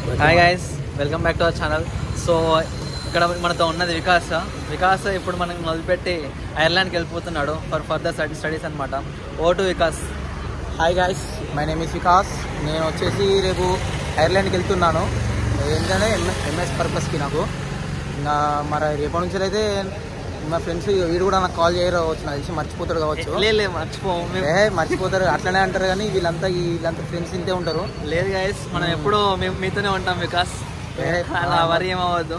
Hi guys, welcome back to our channel. So ఇక్కడ మనతో ఉన్నది వికాస్ ఇప్పుడు మనం మొదలుపెట్టి ఐర్లాండ్కి వెళ్ళిపోతున్నాడు ఫర్ ఫర్దర్ స్టడీస్ అనమాట. Vote Vikas. Hi guys, my name is Vikas. నేను వచ్చేసి రేపు ఐర్లాండ్కి వెళ్తున్నాను. ఏంటంటే ఎంఎస్ పర్పస్కి. నాకు ఇంకా మరి రేపటి నుంచి అయితే మా ఫ్రెండ్స్ వీడు కూడా నాకు కాల్ చేయరు కావచ్చు, నాకు తెలిసి మర్చిపోతాడు కావచ్చు. మర్చిపోతారు అట్లనే అంటారు, కానీ వీళ్ళంతా ఫ్రెండ్స్ ఇంతే ఉంటారు. లేదు గైస్, మనం ఎప్పుడూ మీతోనే ఉంటాం వికాస్, అలా వరి ఏమవ్వద్దు.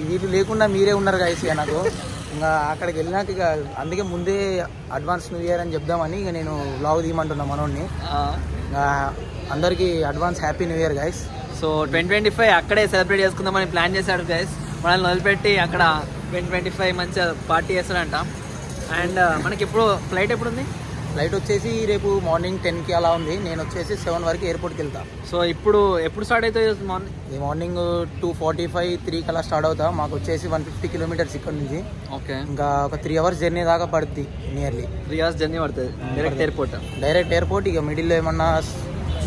వీళ్ళు లేకుండా మీరే ఉన్నారు గైస్. ఇక నాకు ఇంకా అక్కడికి వెళ్ళినాక ఇక అందుకే ముందే అడ్వాన్స్ న్యూ ఇయర్ అని చెప్దామని ఇక నేను వ్లాగ్ తీయమంటున్నా మనోడిని. అందరికీ advance happy new year guys. So 2025 అక్కడే సెలబ్రేట్ చేసుకుందామని ప్లాన్ చేశాడు గైస్. మనల్ని వదిలిపెట్టి అక్కడ 2025 మంచిగా పార్టీ చేస్తాడంట. అండ్ మనకి ఎప్పుడు ఫ్లైట్ ఎప్పుడు ఉంది? ఫ్లైట్ వచ్చేసి రేపు మార్నింగ్ 10కి అలా ఉంది. నేను వచ్చేసి 7 వరకు ఎయిర్పోర్ట్కి వెళ్తాను. సో ఎప్పుడు స్టార్ట్ అవుతుంది? మార్నింగ్ 2:45, 3కి అలా స్టార్ట్ అవుతా. మాకు వచ్చేసి 150 కిలోమీటర్స్ ఇక్కడ నుంచి. ఓకే, ఇంకా ఒక 3 అవర్స్ జర్నీ దాకా పడుతుంది. నియర్లీ 3 అవర్స్ జర్నీ పడుతుంది డైరెక్ట్ ఎయిర్పోర్ట్. ఇక మిడిల్లో ఏమన్నా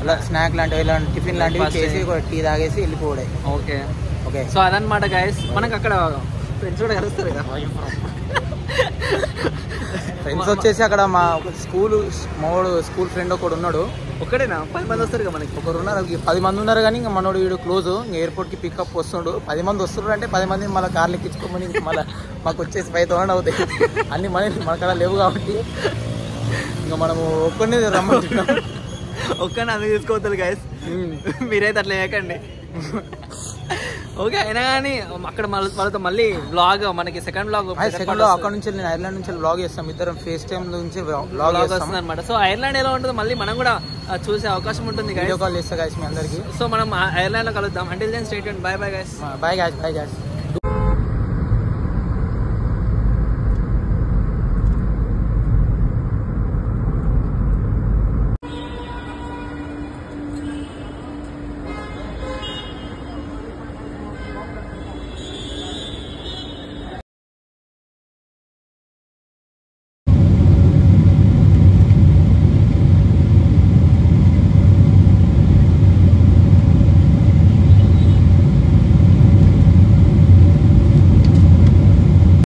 అలా స్నాక్ లాంటివి ఇలాంటి టిఫిన్ లాంటివి చేసి టీ తాగేసి వెళ్ళిపోవడే. Okay okay. సో అదనమాట గైస్. మనకు అక్కడ ఫ్రెండ్స్ కూడా కలుస్తారు కదా. ఫ్రెండ్స్ వచ్చేసి అక్కడ మా మావాడు స్కూల్ ఫ్రెండ్ ఒకడు ఉన్నాడు. ఒక్కడేనా? 10 మంది వస్తారు కదా మనకి. ఒకరు ఉన్నారు, 10 మంది ఉన్నారు. కానీ ఇంకా మనోడు వీడు క్లోజ్. ఇంకా ఎయిర్పోర్ట్కి పికప్ వస్తుండు. 10 మంది వస్తున్నారు అంటే 10 మంది మళ్ళీ కార్లు ఎక్కించుకోమని మళ్ళీ మాకు వచ్చేసి 5,000 అవుతాయి. అన్ని మన కాడ లేవు కాబట్టి ఇంకా మనము ఒక్కడిని రమ్మంటున్నాం. ఒక్కడిని అందుకు తీసుకోవద్దు గైస్, మీరైతే అట్లా వేయకండి. ఓకే, అయినా కానీ అక్కడ వాళ్ళతో మళ్ళీ బ్లాగ్, మనకి సెకండ్ బ్లాగ్ అక్కడ నుంచి నేను ఐర్లాండ్ నుంచి బ్లాగ్ చేస్తాం. ఇద్దరం ఫేస్ టైమ్ నుంచి బ్లాగ్ వస్తుంది అనమాట. సో ఐర్లాండ్ ఎలా ఉంటుందో మళ్ళీ మనం కూడా చూసే అవకాశం ఉంటుంది. వీడియో కాల్ చేస్తా గైస్ మీ అందరికి. సో మనం ఐర్లాండ్ లో కలుద్దాం. Until then stay tuned. Bye bye guys. Bye guys.